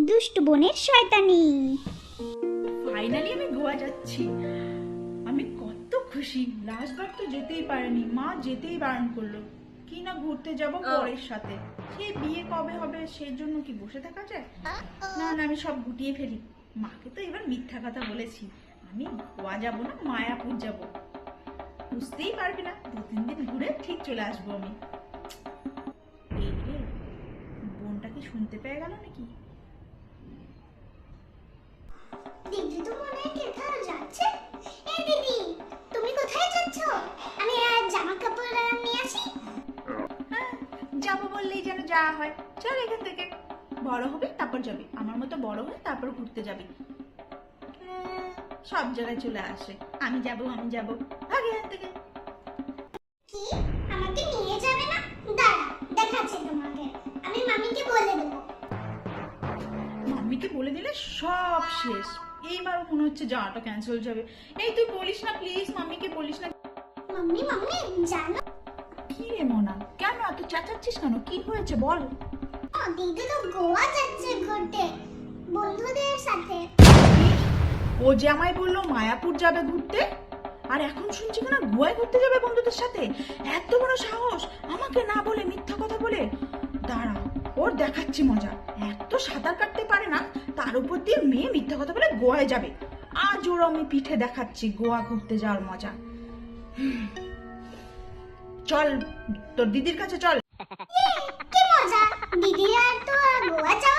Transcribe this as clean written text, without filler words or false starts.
দুষ্টু বোনের শয়তানি। ফাইনালি আমি গোয়া যাচ্ছি। আমি কত খুশি। লাস্ট বার তো যেতেই পারিনি, মা যেতেই বারণ করলো কি না ঘুরতে যাব বরের সাথে। সে বিয়ে কবে হবে সেই জন্য কি বসে থাকা যায়? না না, আমি সব গুটিয়ে ফেলি। মাকে তো এবার মিথ্যা কথা বলেছি, আমি গোয়া যাব না, মায়াপুর যাব। বুঝতেই পারবি না, 2-3 দিন ঘুরে ঠিক চলে আসবো আমি। এই রে, বোনটা কি শুনতে পেয়ে গেল নাকি? দিদি তো মনে হয় কোথাও যাচ্ছে। এই দিদি, তুমি কোথায় যাচ্ছ? আমি জামা কাপড় নিয়ে আসি। হ্যাঁ, যাবো বললেই যেন যাওয়া হয়। চল এখান থেকে, বড় হবে তারপর যাবি, আমার মতো বড় হয়ে তারপর ঘুরতে যাবি। সব জায়গায় চলে আসে আমি যাব আমি যাব, ভাগ এখান থেকে। কি, আমাকে নিয়ে যাবে না? দাঁড়া, দেখাচ্ছি তোমাকে। আমি মামিকে বলে দেবো। মাম্মিকে বলে দিলে সব শেষ। এইবারও মনে হচ্ছে যাওয়াটা ক্যান্সেল হয়ে যাবে। এই তুই বলিস না প্লিজ, মাম্মিকে বলিস না। মাম্মি মাম্মি জানো, কি রে মোনা, কেন এত চেঁচাচ্ছিস কেন? কি হয়েছে বল। দিদি তো গোয়া যাচ্ছে ঘুরতে বন্ধুদের সাথে। ও যে আমায় বললো মায়াপুর যাবে ঘুরতে, আর এখন শুনছি কিনা গোয়ায় ঘুরতে যাবে বন্ধুদের সাথে। এত বড় সাহস, আমাকে না বলে মিথ্যা কথা বলে। দাঁড়া, ওর দেখাচ্ছি মজা। এক তো সাঁতার কাটতে পারে না, তার উপর দিয়ে মেয়ে মিথ্যা কথা বলে গোয়ায় যাবে। আজ ওর আমি পিঠে দেখাচ্ছি গোয়া ঘুরতে যাওয়ার মজা। চল তোর দিদির কাছে চল। কি মজা, দিদি আর তো গোয়া যাওয়া